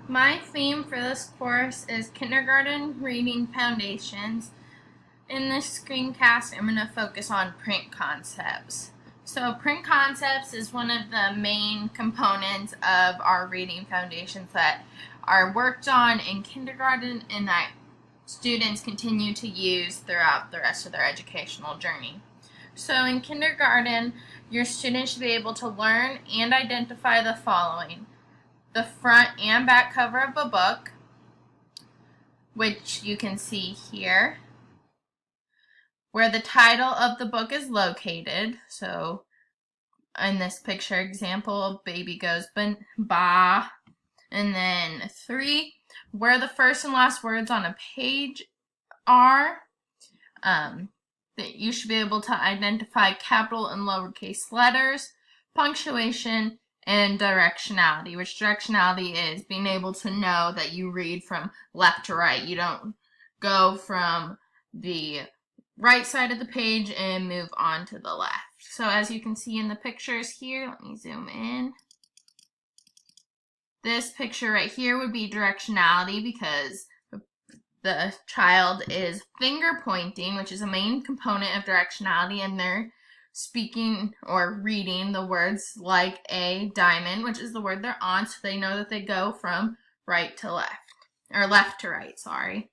My theme for this course is Kindergarten Reading Foundations. In this screencast, I'm going to focus on print concepts. So print concepts is one of the main components of our reading foundations that are worked on in kindergarten and that students continue to use throughout the rest of their educational journey. So in kindergarten, your students should be able to learn and identify the following: the front and back cover of a book, which you can see here, where the title of the book is located. So in this picture example, baby goes ba. And then 3, where the first and last words on a page are. That you should be able to identify capital and lowercase letters, punctuation, and directionality, which directionality is being able to know that you read from left to right. You don't go from the right side of the page and move on to the left. So as you can see in the pictures here, let me zoom in. This picture right here would be directionality because the child is finger pointing, which is a main component of directionality, and they're speaking or reading the words like a diamond, which is the word they're on, so they know that they go from right to left, or left to right, sorry.